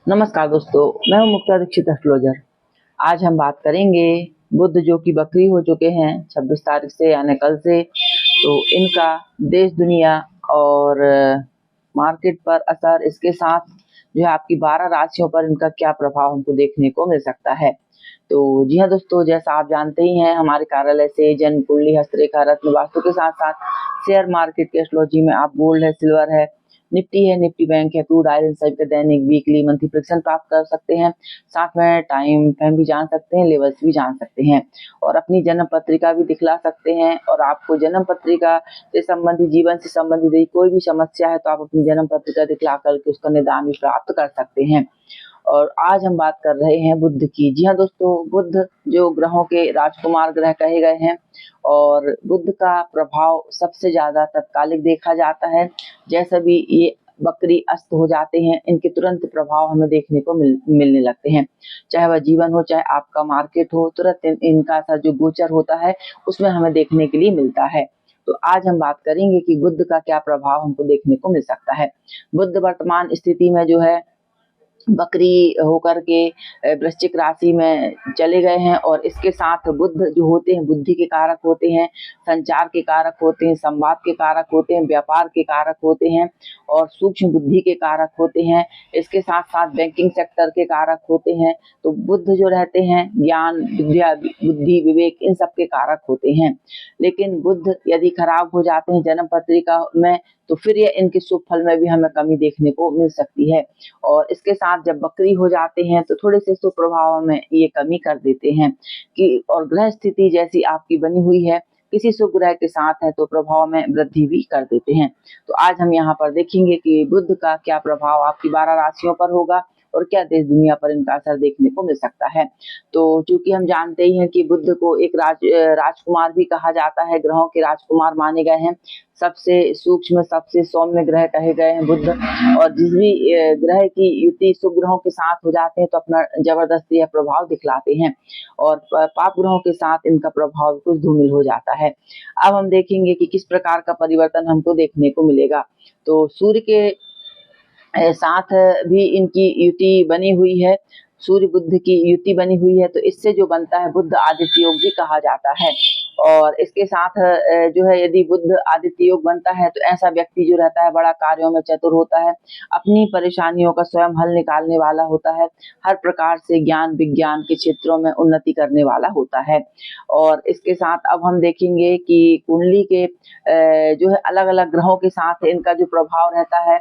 नमस्कार दोस्तों, मैं हूं मुक्ता दीक्षित एस्ट्रोलॉजर। आज हम बात करेंगे बुध जो कि वक्री हो चुके हैं 26 तारीख से यानी कल से। तो इनका देश दुनिया और मार्केट पर असर, इसके साथ जो है आपकी 12 राशियों पर इनका क्या प्रभाव हमको देखने को मिल सकता है। तो जी हाँ दोस्तों, जैसा आप जानते ही हैं, हमारे कार्यालय से जन्म कुंडली, हस्तरेखा, रत्न, वास्तु के साथ साथ शेयर मार्केट की एस्ट्रोलॉजी में आप गोल्ड है, सिल्वर है, निफ्टी है, निफ्टी बैंक है, क्रूड ऑयल, इन सभी का दैनिक, वीकली, मंथली प्रेडिक्शन प्राप्त कर सकते हैं। साथ में टाइम फ्रेम भी जान सकते हैं, लेवल्स भी जान सकते हैं और अपनी जन्म पत्रिका भी दिखला सकते हैं। और आपको जन्म पत्रिका से संबंधित, जीवन से संबंधित यदि कोई भी समस्या है तो आप अपनी जन्म पत्रिका दिखला करके उसका निदान भी प्राप्त कर सकते हैं। और आज हम बात कर रहे हैं बुध की। जी हाँ दोस्तों, बुध जो ग्रहों के राजकुमार ग्रह कहे गए हैं और बुध का प्रभाव सबसे ज्यादा तत्कालिक देखा जाता है। जैसे भी ये वक्री अस्त हो जाते हैं, इनके तुरंत प्रभाव हमें देखने को मिलने लगते हैं। चाहे वह जीवन हो, चाहे आपका मार्केट हो, तुरंत इनका असर जो गोचर होता है उसमें हमें देखने के लिए मिलता है। तो आज हम बात करेंगे कि बुध का क्या प्रभाव हमको देखने को मिल सकता है। बुध वर्तमान स्थिति में जो है बकरी होकर के वृश्चिक राशि में चले गए हैं और इसके साथ बुध जो होते हैं बुद्धि के कारक होते हैं, संचार के कारक होते हैं, संवाद के कारक होते हैं, व्यापार के कारक होते हैं और सूक्ष्म बुद्धि के कारक होते हैं। इसके साथ साथ बैंकिंग सेक्टर के कारक होते हैं। तो बुध जो रहते हैं ज्ञान, विद्या, बुद्धि, विवेक, इन सब के कारक होते हैं। लेकिन बुध यदि खराब हो जाते हैं जन्म पत्रिका में तो फिर ये इनके शुभ फल में भी हमें कमी देखने को मिल सकती है। और इसके साथ जब वक्री हो जाते हैं तो थोड़े से सुप्रभाव में ये कमी कर देते हैं कि, और ग्रह स्थिति जैसी आपकी बनी हुई है किसी शुभ ग्रह के साथ है तो प्रभाव में वृद्धि भी कर देते हैं। तो आज हम यहाँ पर देखेंगे कि बुध का क्या प्रभाव आपकी 12 राशियों पर होगा और क्या देश दुनिया पर इनका असर देखने को मिल सकता है। तो चूंकि हम जानते ही हैं कि बुध को एक राजकुमार भी कहा जाता है, ग्रहों के राजकुमार माने गए हैं, सबसे सूक्ष्म, सबसे सौम्य ग्रह कहे गए हैं बुध। और जिस भी ग्रह की युति शुभ ग्रहों के साथ हो जाते हैं तो अपना जबरदस्ती यह प्रभाव दिखलाते हैं और पाप ग्रहों के साथ इनका प्रभाव कुछ धूमिल हो जाता है। अब हम देखेंगे कि किस प्रकार का परिवर्तन हमको देखने को मिलेगा। तो सूर्य के साथ भी इनकी युति बनी हुई है, सूर्य बुध की युति बनी हुई है, तो इससे जो बनता है बुध आदित्य योग भी कहा जाता है। और इसके साथ जो है यदि बुध आदित्य योग बनता है तो ऐसा व्यक्ति जो रहता है बड़ा कार्यों में चतुर होता है, अपनी परेशानियों का स्वयं हल निकालने वाला होता है, हर प्रकार से ज्ञान विज्ञान के क्षेत्रों में उन्नति करने वाला होता है। और इसके साथ अब हम देखेंगे कि कुंडली के जो है अलग अलग ग्रहों के साथ इनका जो प्रभाव रहता है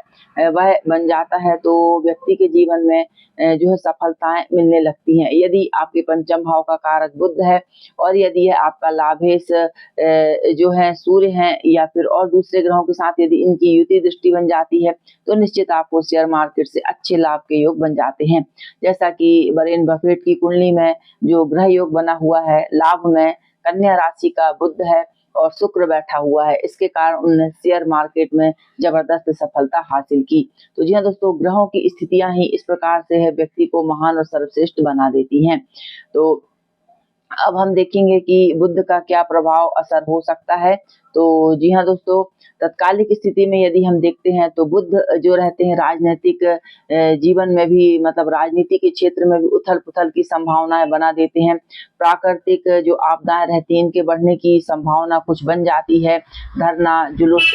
वह बन जाता है तो व्यक्ति के जीवन में जो है सफलताएं मिलने लगती हैं। यदि आपके पंचम भाव का कारक बुध है और यदि यह आपका लाभेश जो है सूर्य है या फिर और दूसरे ग्रहों के साथ यदि इनकी युति दृष्टि बन जाती है तो निश्चित आपको शेयर मार्केट से अच्छे लाभ के योग बन जाते हैं। जैसा कि वॉरेन बफेट की कुंडली में जो ग्रह योग बना हुआ है, लाभ में कन्या राशि का बुध है और शुक्र बैठा हुआ है, इसके कारण उन्होंने शेयर मार्केट में जबरदस्त सफलता हासिल की। तो जी हाँ दोस्तों, ग्रहों की स्थितियां ही इस प्रकार से है व्यक्ति को महान और सर्वश्रेष्ठ बना देती हैं। तो अब हम देखेंगे कि बुध का क्या प्रभाव असर हो सकता है। तो जी हाँ दोस्तों, तत्कालिक स्थिति में यदि हम देखते हैं तो बुध जो रहते हैं राजनीतिक जीवन में भी, मतलब राजनीति के क्षेत्र में भी उथल पुथल की संभावनाएं बना देते हैं। प्राकृतिक जो आपदाएं रहती हैं इनके बढ़ने की संभावना कुछ बन जाती है। धरना, जुलूस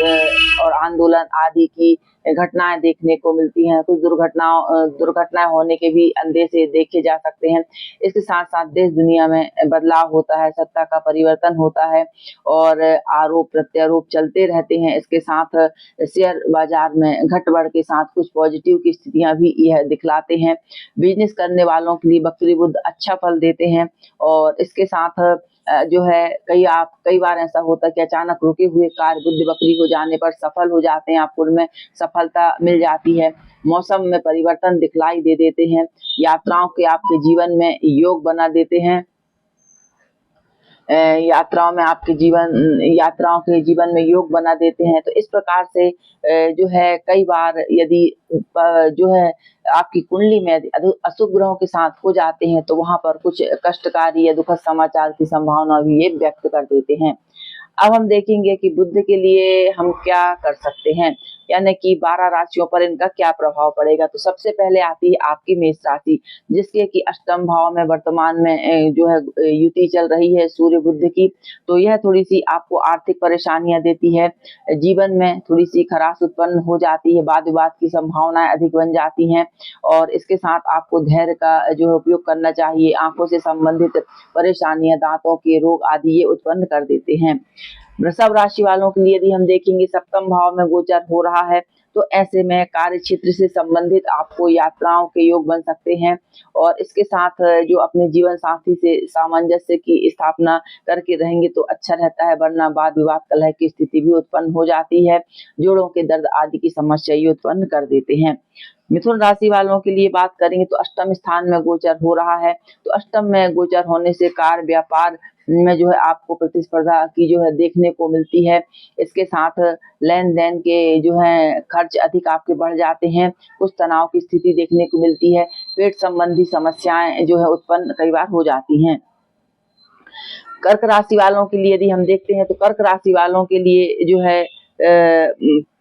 और आंदोलन आदि की घटनाएं देखने को मिलती हैं। कुछ दुर्घटनाएं होने के भी अंदेशे देखे जा सकते हैं। इसके साथ साथ देश दुनिया में बदलाव होता है, सत्ता का परिवर्तन होता है और आरोप प्रत्यारोप चलते रहते हैं। इसके साथ शेयर बाजार में घट बढ़ के साथ कुछ पॉजिटिव की स्थितियां भी यह दिखलाते हैं। बिजनेस करने वालों के लिए वक्री बुध अच्छा फल देते हैं। और इसके साथ जो है कई बार ऐसा होता है कि अचानक रुके हुए कार्य बुध वक्री हो जाने पर सफल हो जाते हैं, आपको उनमें सफलता मिल जाती है। मौसम में परिवर्तन दिखलाई दे देते हैं, यात्राओं के आपके जीवन में योग बना देते हैं। यात्राओं के जीवन में योग बना देते हैं। तो इस प्रकार से जो है कई बार यदि जो है आपकी कुंडली में अशुभ ग्रहों के साथ हो जाते हैं तो वहां पर कुछ कष्टकारी या दुखद समाचार की संभावना भी ये व्यक्त कर देते हैं। अब हम देखेंगे कि बुध के लिए हम क्या कर सकते हैं। यानी कि 12 राशियों पर इनका क्या प्रभाव पड़ेगा। तो सबसे पहले आती है आपकी मेष राशि, जिसके कि अष्टम भाव में वर्तमान में जो है युति चल रही है सूर्य बुध की। तो यह थोड़ी-सी आपको आर्थिक परेशानियाँ देती है, जीवन में थोड़ी-सी खराश उत्पन्न हो जाती है, वाद-विवाद की संभावनाएँ अधिक बन जाती हैं और इसके साथ आपको धैर्य का जो है उपयोग करना चाहिए। आँखों से संबंधित परेशानियाँ, दाँतों के रोग आदि ये उत्पन्न कर देते हैं। वृषभ राशि वालों के लिए यदि हम देखेंगे सप्तम भाव में गोचर हो रहा है, तो ऐसे में कार्य क्षेत्र से संबंधित आपको यात्राओं के योग बन सकते हैं और इसके साथ जो अपने जीवन साथी से सामंजस्य की स्थापना करके रहेंगे तो अच्छा रहता है, वरना वाद विवाद कलह की स्थिति भी उत्पन्न हो जाती है। जोड़ों के दर्द आदि की समस्या ये उत्पन्न कर देते हैं। मिथुन राशि वालों के लिए बात करेंगे तो अष्टम स्थान में गोचर हो रहा है, तो अष्टम में गोचर होने से कार्य व्यापार में जो है आपको प्रतिस्पर्धा की जो है देखने को मिलती है। इसके साथ लेन-देन के जो है खर्च अधिक आपके बढ़ जाते हैं, कुछ तनाव की स्थिति देखने को मिलती है, पेट संबंधी समस्याएँ जो है उत्पन्न कई बार हो जाती हैं। कर्क राशि वालों के लिए यदि हम देखते हैं तो कर्क राशि वालों के लिए जो है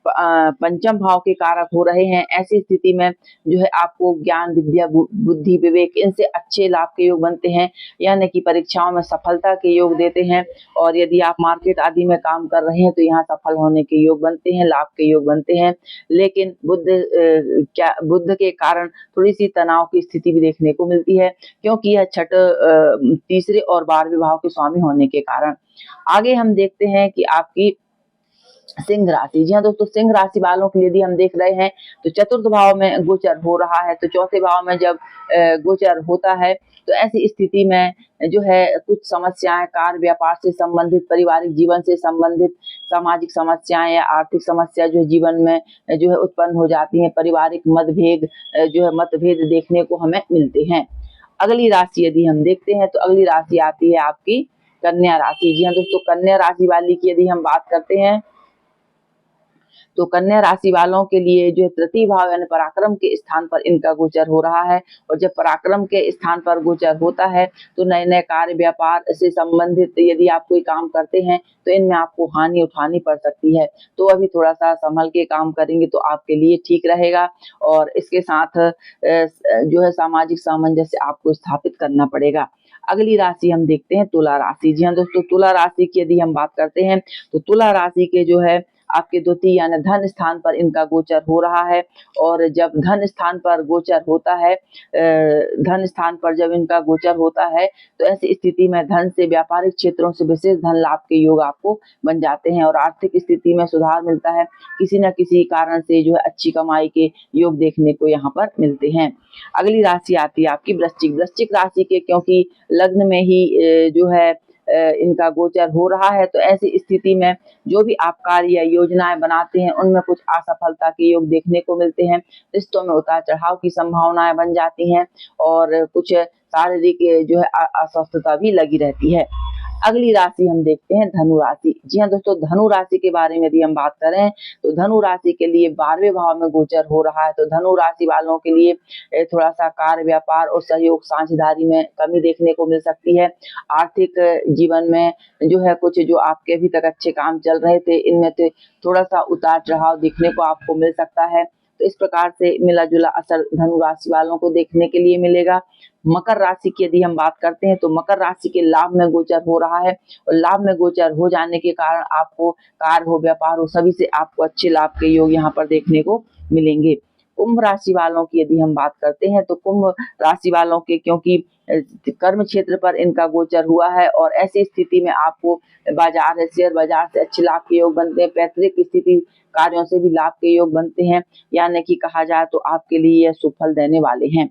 पंचम भाव के कारक हो रहे हैं। ऐसी स्थिति में जो है आपको ज्ञान, विद्या, बुद्धि, विवेक इनसे अच्छे लाभ के योग बनते हैं, यानी कि परीक्षाओं में सफलता के योग देते हैं और यदि आप मार्केट आदि में काम कर रहे हैं तो यहाँ सफल होने के योग बनते हैं, लाभ के योग बनते हैं। लेकिन बुध के कारण थोड़ी-सी तनाव की स्थिति भी देखने को मिलती है, क्योंकि यह तीसरे और 12वें भाव के स्वामी होने के कारण। आगे हम देखते हैं कि आपकी सिंह राशि। जी हाँ दोस्तों, सिंह राशि वालों के लिए यदि हम देख रहे हैं तो चतुर्थ भाव में गोचर हो रहा है, तो चौथे भाव में जब गोचर होता है तो ऐसी स्थिति में जो है कुछ समस्याएं कार्य व्यापार से संबंधित, पारिवारिक जीवन से संबंधित, सामाजिक समस्याएं या आर्थिक समस्या जो जीवन में जो है उत्पन्न हो जाती हैं। पारिवारिक मतभेद देखने को हमें मिलते हैं। अगली राशि यदि हम देखते हैं तो अगली राशि आती है आपकी कन्या राशि। जी हाँ दोस्तों, कन्या राशि वाली की यदि हम बात करते हैं तो कन्या राशि वालों के लिए जो है तृतीय भाव यानी पराक्रम के स्थान पर इनका गोचर हो रहा है और जब पराक्रम के स्थान पर गोचर होता है तो नए नए कार्य व्यापार से संबंधित यदि आप कोई काम करते हैं तो इनमें आपको हानि उठानी पड़ सकती है। तो अभी थोड़ा सा संभल के काम करेंगे तो आपके लिए ठीक रहेगा और इसके साथ जो है सामाजिक सामंजस्य आपको स्थापित करना पड़ेगा। अगली राशि हम देखते हैं तुला राशि। जी हाँ दोस्तों, तुला राशि की यदि हम बात करते हैं तो तुला राशि के जो है आपके द्वितीय यानी धन स्थान पर इनका गोचर हो रहा है और जब धन स्थान पर गोचर होता है, धन स्थान पर जब इनका गोचर होता है तो ऐसी स्थिति में धन से, व्यापारिक क्षेत्रों से विशेष धन लाभ के योग आपको बन जाते हैं और आर्थिक स्थिति में सुधार मिलता है। किसी न किसी कारण से जो है अच्छी कमाई के योग देखने को यहाँ पर मिलते हैं। अगली राशि आती है आपकी वृश्चिक। वृश्चिक राशि के क्योंकि लग्न में ही जो है इनका गोचर हो रहा है तो ऐसी स्थिति में जो भी आप कार्य या योजनाएं बनाते हैं उनमें कुछ असफलता के योग देखने को मिलते हैं। रिश्तों में उतार चढ़ाव की संभावनाएं बन जाती हैं और कुछ शारीरिक जो है अस्वस्थता भी लगी रहती है। अगली राशि हम देखते हैं धनु राशि। जी हाँ दोस्तों, धनु राशि के बारे में यदि हम बात करें तो धनु राशि के लिए 12वें भाव में गोचर हो रहा है तो धनु राशि वालों के लिए थोड़ा सा कार्य व्यापार और सहयोग साझेदारी में कमी देखने को मिल सकती है। आर्थिक जीवन में जो है कुछ जो आपके अभी तक अच्छे काम चल रहे थे इनमें तो थोड़ा सा उतार चढ़ाव देखने को आपको मिल सकता है। तो इस प्रकार से मिला जुला असर धनु राशि वालों को देखने के लिए मिलेगा। मकर राशि की यदि हम बात करते हैं तो मकर राशि के लाभ में गोचर हो रहा है और लाभ में गोचर हो जाने के कारण आपको कार्य हो, व्यापार हो, सभी से आपको अच्छे लाभ के योग यहाँ पर देखने को मिलेंगे। कुंभ राशि वालों की यदि हम बात करते हैं तो कुंभ राशि वालों के क्योंकि कर्म क्षेत्र पर इनका गोचर हुआ है और ऐसी स्थिति में आपको शेयर बाजार से अच्छे लाभ के योग बनते हैं। पैतृक स्थिति कार्यों से भी लाभ के योग बनते हैं, यानी कि कहा जाए तो आपके लिए यह सुफल देने वाले हैं।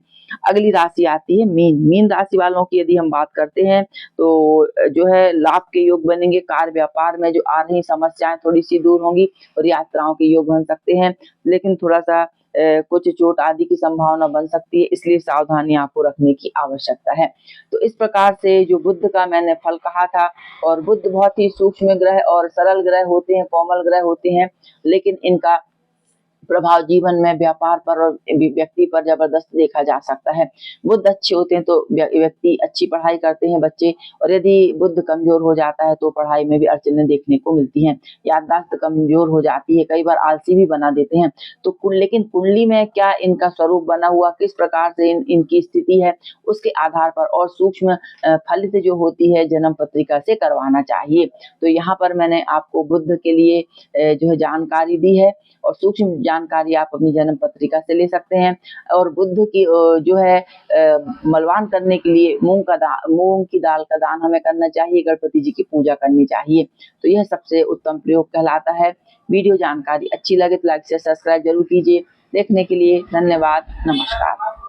अगली राशि आती है मीन। मीन राशि वालों की यदि हम बात करते हैं तो जो है लाभ के योग बनेंगे। कार्य व्यापार में जो आ रही समस्याएं थोड़ी सी दूर होंगी और यात्राओं के योग बन सकते हैं, लेकिन थोड़ा सा कुछ चोट आदि की संभावना बन सकती है, इसलिए सावधानी आपको रखने की आवश्यकता है। तो इस प्रकार से जो बुध का मैंने फल कहा था, और बुध बहुत ही सूक्ष्म ग्रह और सरल ग्रह होते हैं, कोमल ग्रह होते हैं, लेकिन इनका प्रभाव जीवन में, व्यापार पर और व्यक्ति पर ज़बरदस्त देखा जा सकता है। बुध अच्छे होते हैं तो व्यक्ति अच्छी पढ़ाई करते हैं बच्चे, और यदि बुध कमज़ोर हो जाता है तो पढ़ाई में भी अड़चनें देखने को मिलती हैं। याददाश्त कमज़ोर हो जाती है, कई बार आलसी भी बना देते हैं। तो लेकिन कुंडली में क्या इनका स्वरूप बना हुआ, किस प्रकार से इनकी स्थिति है, उसके आधार पर और सूक्ष्म फलित जो होती है जन्म पत्रिका से करवाना चाहिए। तो यहाँ पर मैंने आपको बुध के लिए जो है जानकारी दी है, और सूक्ष्म जानकारी आप अपनी जन्म पत्रिका से ले सकते हैं। और बुध की जो है बलवान करने के लिए मूंग की दाल का दान हमें करना चाहिए, गणपति जी की पूजा करनी चाहिए। तो यह सबसे उत्तम प्रयोग कहलाता है। वीडियो जानकारी अच्छी लगे तो लाइक से सब्सक्राइब जरूर कीजिए। देखने के लिए धन्यवाद। नमस्कार।